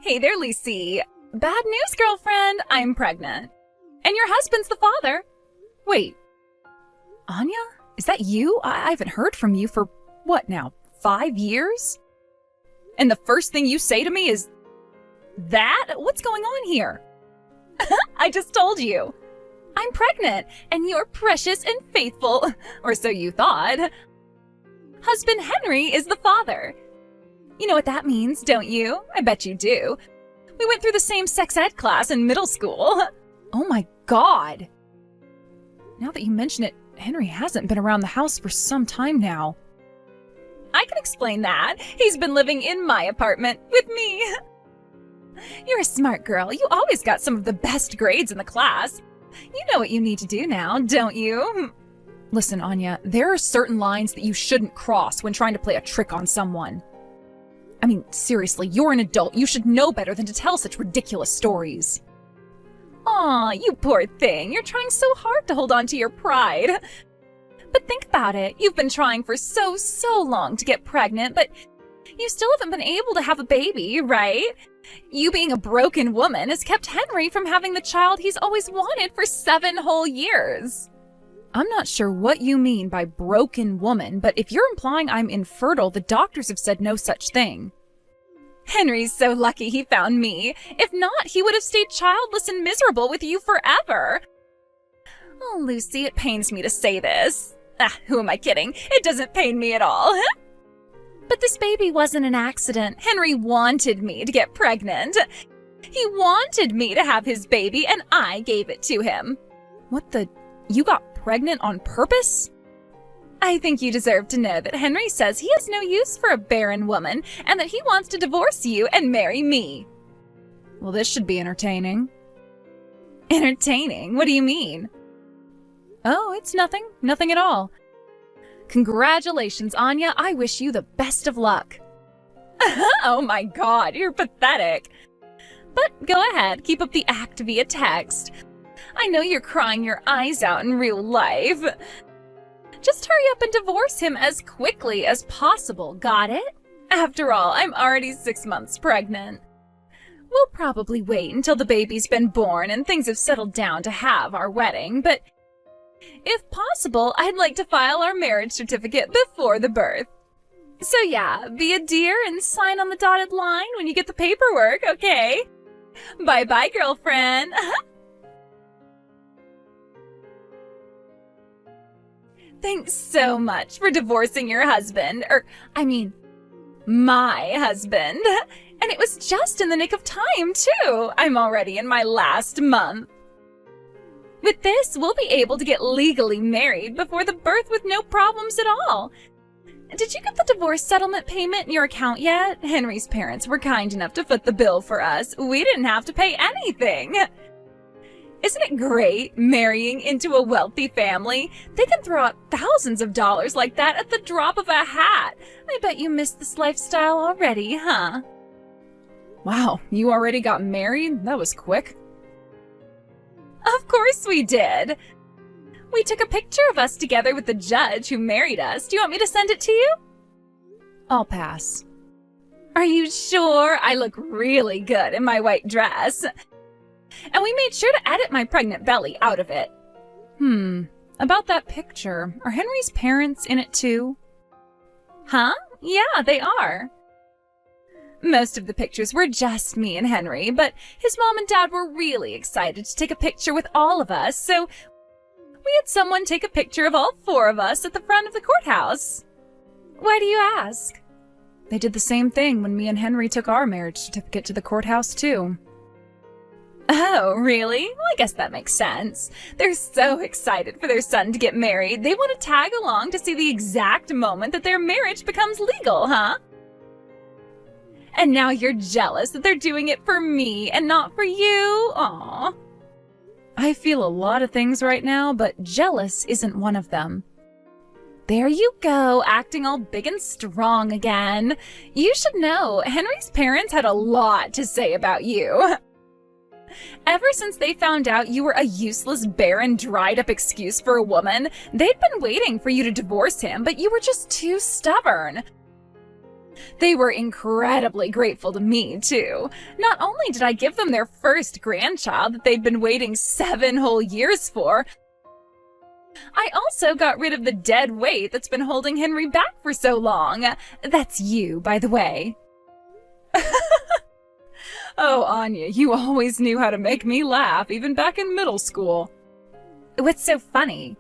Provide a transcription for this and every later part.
Hey there, Lucy. Bad news, girlfriend. I'm pregnant. And your husband's the father. Wait, Anya? Is that you? I haven't heard from you for, what now, 5 years? And the first thing you say to me is, that? What's going on here? I just told you. I'm pregnant, and you're precious and faithful. Or so you thought. Husband Henry is the father. You know what that means, don't you? I bet you do. We went through the same sex ed class in middle school. Oh my God. Now that you mention it, Henry hasn't been around the house for some time now. I can explain that. He's been living in my apartment with me. You're a smart girl. You always got some of the best grades in the class. You know what you need to do now, don't you? Listen, Anya, there are certain lines that you shouldn't cross when trying to play a trick on someone. I mean, seriously, you're an adult. You should know better than to tell such ridiculous stories. Aw, you poor thing. You're trying so hard to hold on to your pride. But think about it. You've been trying for so long to get pregnant, but you still haven't been able to have a baby, right? You being a broken woman has kept Henry from having the child he's always wanted for 7 whole years. I'm not sure what you mean by broken woman, but if you're implying I'm infertile, the doctors have said no such thing. Henry's so lucky he found me. If not, he would have stayed childless and miserable with you forever. Oh, Lucy, it pains me to say this. Who am I kidding? It doesn't pain me at all. But this baby wasn't an accident. Henry wanted me to get pregnant. He wanted me to have his baby, and I gave it to him. What the? You got pregnant on purpose? I think you deserve to know that Henry says he has no use for a barren woman and that he wants to divorce you and marry me. Well, this should be entertaining. Entertaining? What do you mean? Oh, it's nothing. Nothing at all. Congratulations, Anya. I wish you the best of luck. Oh my God, you're pathetic. But go ahead, keep up the act via text. I know you're crying your eyes out in real life. Just hurry up and divorce him as quickly as possible, got it? After all, I'm already 6 months pregnant. We'll probably wait until the baby's been born and things have settled down to have our wedding, but if possible, I'd like to file our marriage certificate before the birth. So yeah, be a dear and sign on the dotted line when you get the paperwork, okay? Bye-bye, girlfriend. Thanks so much for divorcing your husband, my husband. And it was just in the nick of time, too. I'm already in my last month. With this, we'll be able to get legally married before the birth with no problems at all. Did you get the divorce settlement payment in your account yet? Henry's parents were kind enough to foot the bill for us. We didn't have to pay anything. Isn't it great, marrying into a wealthy family? They can throw out thousands of dollars like that at the drop of a hat. I bet you missed this lifestyle already, huh? Wow, you already got married? That was quick. Of course we did. We took a picture of us together with the judge who married us. Do you want me to send it to you? I'll pass. Are you sure? I look really good in my white dress. And we made sure to edit my pregnant belly out of it. About that picture, are Henry's parents in it too? Huh? Yeah, they are. Most of the pictures were just me and Henry, but his mom and dad were really excited to take a picture with all of us, so we had someone take a picture of all 4 of us at the front of the courthouse. Why do you ask? They did the same thing when me and Henry took our marriage certificate to the courthouse too. Oh, really? Well, I guess that makes sense. They're so excited for their son to get married. They want to tag along to see the exact moment that their marriage becomes legal, huh? And now you're jealous that they're doing it for me and not for you? Aw. I feel a lot of things right now, but jealous isn't one of them. There you go, acting all big and strong again. You should know, Henry's parents had a lot to say about you. Ever since they found out you were a useless, barren, dried-up excuse for a woman, they'd been waiting for you to divorce him, but you were just too stubborn. They were incredibly grateful to me, too. Not only did I give them their first grandchild that they'd been waiting 7 whole years for, I also got rid of the dead weight that's been holding Henry back for so long. That's you, by the way. Oh, Anya, you always knew how to make me laugh, even back in middle school. What's so funny?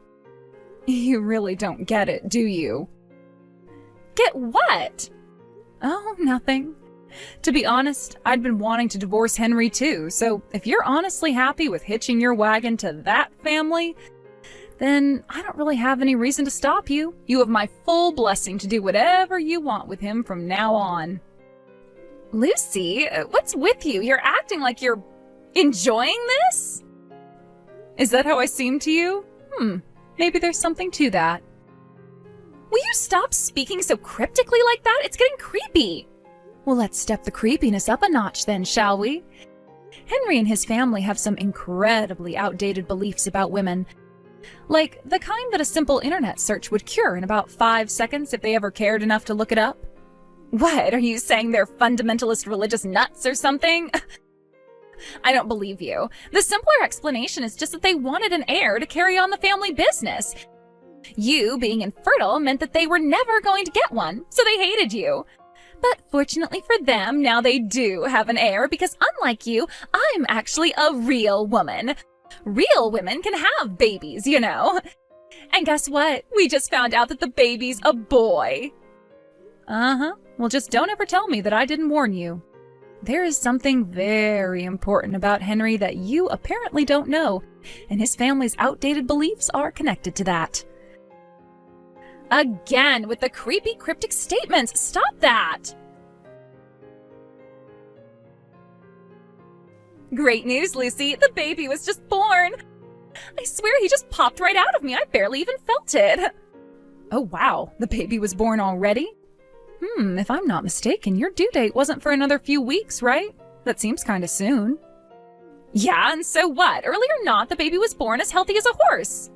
You really don't get it, do you? Get what? Oh, nothing. To be honest, I'd been wanting to divorce Henry too, so if you're honestly happy with hitching your wagon to that family, then I don't really have any reason to stop you. You have my full blessing to do whatever you want with him from now on. Lucy, what's with you? You're acting like you're enjoying this? Is that how I seem to you? Maybe there's something to that. Will you stop speaking so cryptically like that? It's getting creepy. Well, let's step the creepiness up a notch then, shall we? Henry and his family have some incredibly outdated beliefs about women. Like the kind that a simple internet search would cure in about 5 seconds if they ever cared enough to look it up. What, are you saying they're fundamentalist religious nuts or something? I don't believe you. The simpler explanation is just that they wanted an heir to carry on the family business. You being infertile meant that they were never going to get one, so they hated you. But fortunately for them, now they do have an heir because unlike you, I'm actually a real woman. Real women can have babies, you know. And guess what? We just found out that the baby's a boy. Well, just don't ever tell me that I didn't warn you. There is something very important about Henry that you apparently don't know, and his family's outdated beliefs are connected to that. Again, with the creepy, cryptic statements. Stop that! Great news, Lucy. The baby was just born. I swear he just popped right out of me. I barely even felt it. Oh, wow. The baby was born already? If I'm not mistaken, your due date wasn't for another few weeks, right? That seems kind of soon. Yeah, and so what? Early or not, the baby was born as healthy as a horse.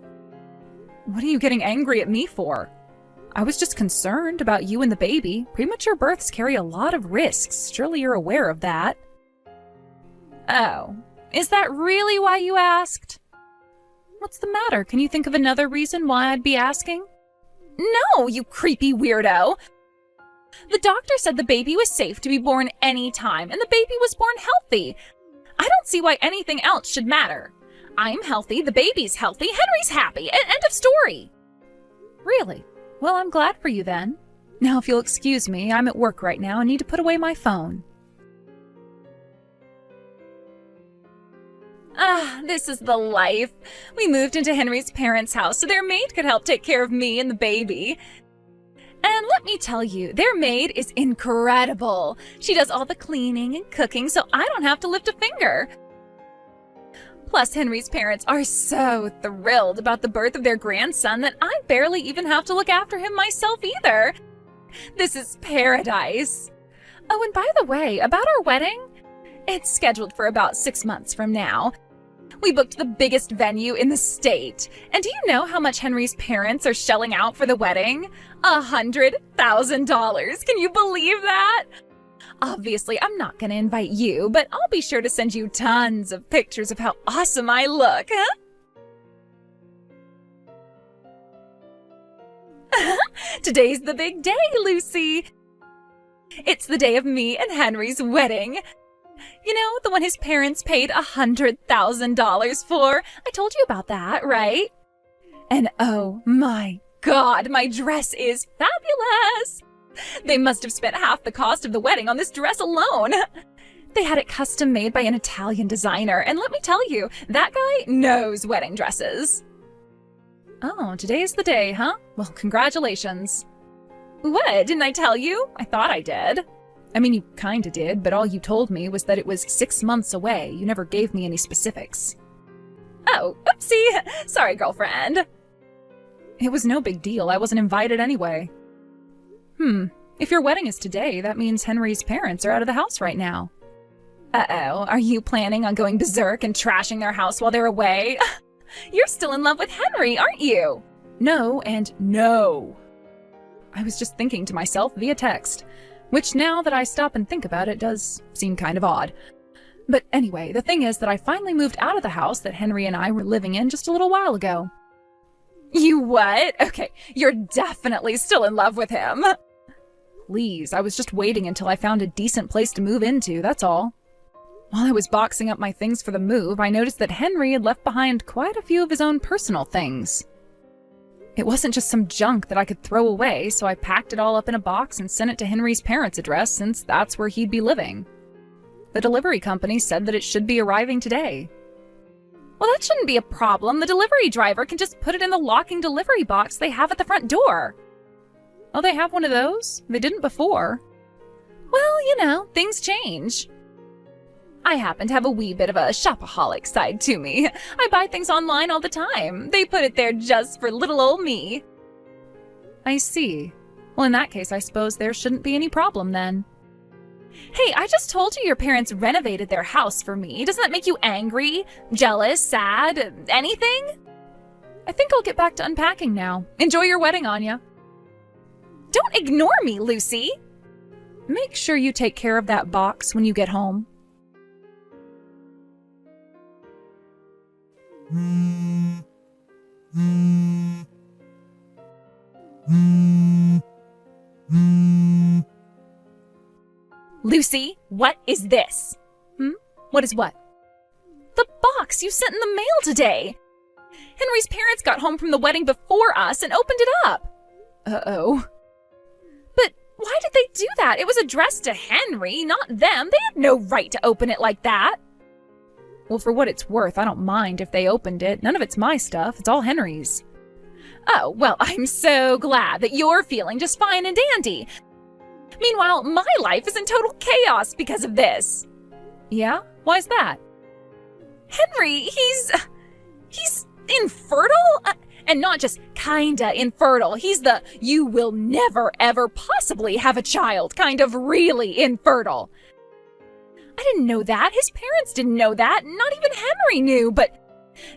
What are you getting angry at me for? I was just concerned about you and the baby. Premature births carry a lot of risks. Surely you're aware of that. Oh, is that really why you asked? What's the matter? Can you think of another reason why I'd be asking? No, you creepy weirdo! The doctor said the baby was safe to be born any time, and the baby was born healthy. I don't see why anything else should matter. I'm healthy, the baby's healthy, Henry's happy. End of story. Really? Well, I'm glad for you then. Now, if you'll excuse me, I'm at work right now and need to put away my phone. This is the life. We moved into Henry's parents' house so their maid could help take care of me and the baby. And let me tell you, their maid is incredible. She does all the cleaning and cooking so I don't have to lift a finger. Plus, Henry's parents are so thrilled about the birth of their grandson that I barely even have to look after him myself either. This is paradise. Oh, and by the way, about our wedding, it's scheduled for about 6 months from now. We booked the biggest venue in the state. And do you know how much Henry's parents are shelling out for the wedding? $100,000. Can you believe that? Obviously, I'm not going to invite you, but I'll be sure to send you tons of pictures of how awesome I look, huh? Today's the big day, Lucy. It's the day of me and Henry's wedding. You know, the one his parents paid $100,000 for. I told you about that, right? And oh my God, my dress is fabulous. They must have spent half the cost of the wedding on this dress alone. They had it custom made by an Italian designer, and let me tell you, that guy knows wedding dresses. Oh, today's the day, huh? Well, congratulations. What, didn't I tell you? I thought I did. I mean, you kinda did, but all you told me was that it was 6 months away. You never gave me any specifics. Oh, oopsie. Sorry, girlfriend. It was no big deal. I wasn't invited anyway. If your wedding is today, that means Henry's parents are out of the house right now. Uh-oh, are you planning on going berserk and trashing their house while they're away? You're still in love with Henry, aren't you? No and no. I was just thinking to myself via text. Which, now that I stop and think about it, does seem kind of odd. But anyway, the thing is that I finally moved out of the house that Henry and I were living in just a little while ago. You what? Okay, you're definitely still in love with him. Please, I was just waiting until I found a decent place to move into, that's all. While I was boxing up my things for the move, I noticed that Henry had left behind quite a few of his own personal things. It wasn't just some junk that I could throw away, so I packed it all up in a box and sent it to Henry's parents' address, since that's where he'd be living. The delivery company said that it should be arriving today. Well, that shouldn't be a problem. The delivery driver can just put it in the locking delivery box they have at the front door. Oh, they have one of those? They didn't before. Well, you know, things change. I happen to have a wee bit of a shopaholic side to me. I buy things online all the time. They put it there just for little old me. I see. Well, in that case, I suppose there shouldn't be any problem then. Hey, I just told you your parents renovated their house for me. Doesn't that make you angry, jealous, sad, anything? I think I'll get back to unpacking now. Enjoy your wedding, Anya. Don't ignore me, Lucy. Make sure you take care of that box when you get home. Lucy, what is this? What is what? The box you sent in the mail today. Henry's parents got home from the wedding before us and opened it up. Uh-oh. But why did they do that? It was addressed to Henry, not them. They had no right to open it like that. Well, for what it's worth, I don't mind if they opened it. None of it's my stuff. It's all Henry's. Oh, well, I'm so glad that you're feeling just fine and dandy. Meanwhile, my life is in total chaos because of this. Yeah? Why's that? Henry, he's infertile? And not just kinda infertile. He's the you will never ever possibly have a child kind of really infertile. I didn't know that. His parents didn't know that. Not even Henry knew, but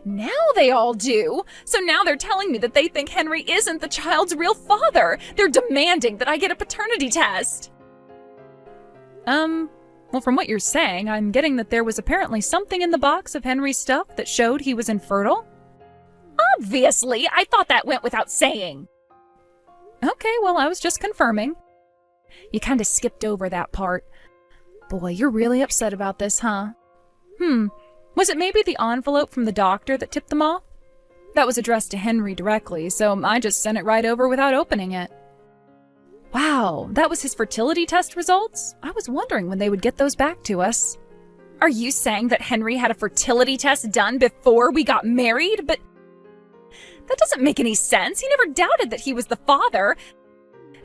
now they all do. So now they're telling me that they think Henry isn't the child's real father. They're demanding that I get a paternity test. Well, from what you're saying, I'm getting that there was apparently something in the box of Henry's stuff that showed he was infertile? Obviously, I thought that went without saying. Okay, well, I was just confirming. You kind of skipped over that part. Boy, you're really upset about this, huh? Was it maybe the envelope from the doctor that tipped them off? That was addressed to Henry directly, so I just sent it right over without opening it. Wow, that was his fertility test results? I was wondering when they would get those back to us. Are you saying that Henry had a fertility test done before we got married? But that doesn't make any sense. He never doubted that he was the father.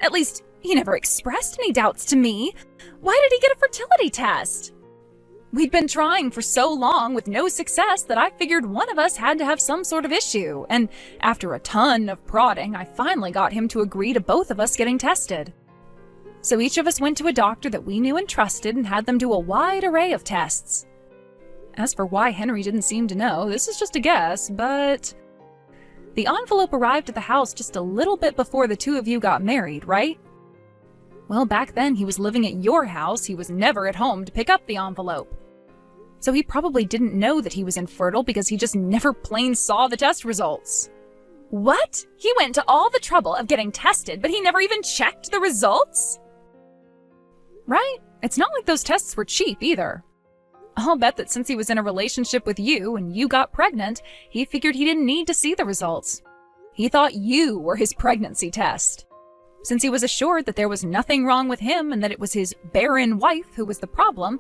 At least, he never expressed any doubts to me. Why did he get a fertility test? We'd been trying for so long with no success that I figured one of us had to have some sort of issue, and after a ton of prodding, I finally got him to agree to both of us getting tested. So each of us went to a doctor that we knew and trusted and had them do a wide array of tests. As for why Henry didn't seem to know, this is just a guess, but the envelope arrived at the house just a little bit before the two of you got married, right? Well, back then he was living at your house. He was never at home to pick up the envelope. So he probably didn't know that he was infertile because he just never plain saw the test results. What? He went to all the trouble of getting tested, but he never even checked the results? Right? It's not like those tests were cheap either. I'll bet that since he was in a relationship with you and you got pregnant, he figured he didn't need to see the results. He thought you were his pregnancy test. Since he was assured that there was nothing wrong with him and that it was his barren wife who was the problem,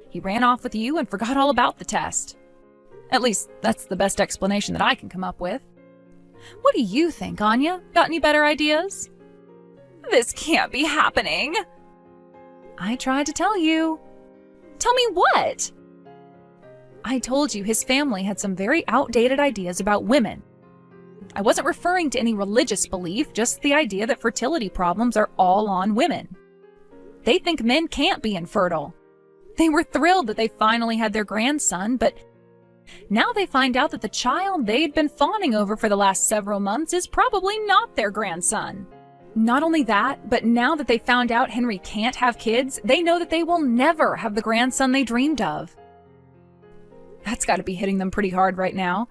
he ran off with you and forgot all about the test. At least, that's the best explanation that I can come up with. What do you think, Anya? Got any better ideas? This can't be happening. I tried to tell you. Tell me what? I told you his family had some very outdated ideas about women. I wasn't referring to any religious belief, just the idea that fertility problems are all on women. They think men can't be infertile. They were thrilled that they finally had their grandson, but now they find out that the child they'd been fawning over for the last several months is probably not their grandson. Not only that, but now that they found out Henry can't have kids, they know that they will never have the grandson they dreamed of. That's got to be hitting them pretty hard right now.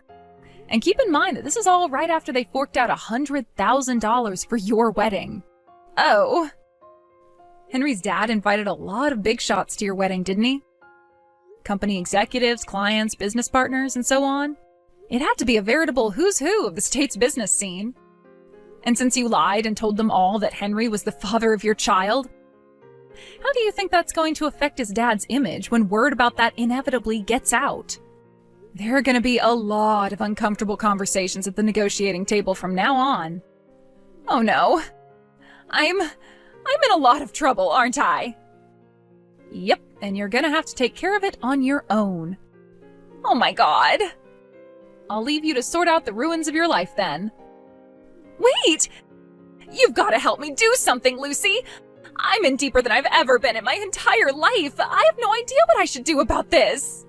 And keep in mind that this is all right after they forked out $100,000 for your wedding. Oh. Henry's dad invited a lot of big shots to your wedding, didn't he? Company executives, clients, business partners, and so on. It had to be a veritable who's who of the state's business scene. And since you lied and told them all that Henry was the father of your child, how do you think that's going to affect his dad's image when word about that inevitably gets out? There are going to be a lot of uncomfortable conversations at the negotiating table from now on. Oh no. I'm in a lot of trouble, aren't I? Yep, and you're going to have to take care of it on your own. Oh my God. I'll leave you to sort out the ruins of your life then. Wait! You've got to help me do something, Lucy! I'm in deeper than I've ever been in my entire life! I have no idea what I should do about this!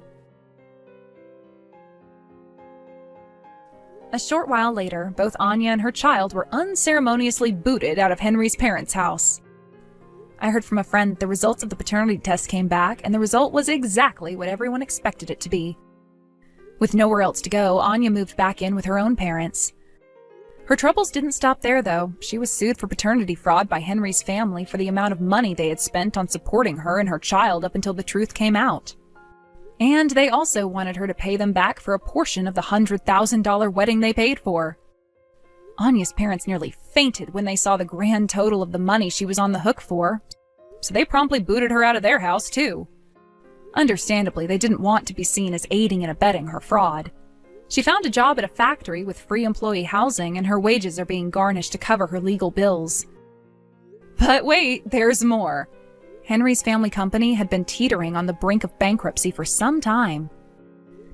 A short while later, both Anya and her child were unceremoniously booted out of Henry's parents' house. I heard from a friend that the results of the paternity test came back, and the result was exactly what everyone expected it to be. With nowhere else to go, Anya moved back in with her own parents. Her troubles didn't stop there, though. She was sued for paternity fraud by Henry's family for the amount of money they had spent on supporting her and her child up until the truth came out. And they also wanted her to pay them back for a portion of the $100,000 wedding they paid for. Anya's parents nearly fainted when they saw the grand total of the money she was on the hook for, so they promptly booted her out of their house, too. Understandably, they didn't want to be seen as aiding and abetting her fraud. She found a job at a factory with free employee housing, and her wages are being garnished to cover her legal bills. But wait, there's more. Henry's family company had been teetering on the brink of bankruptcy for some time.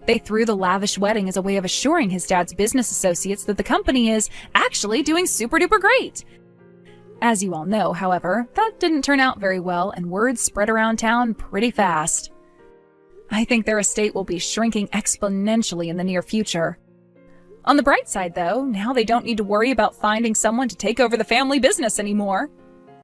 They threw the lavish wedding as a way of assuring his dad's business associates that the company is actually doing super-duper great. As you all know, however, that didn't turn out very well, and word spread around town pretty fast. I think their estate will be shrinking exponentially in the near future. On the bright side, though, now they don't need to worry about finding someone to take over the family business anymore.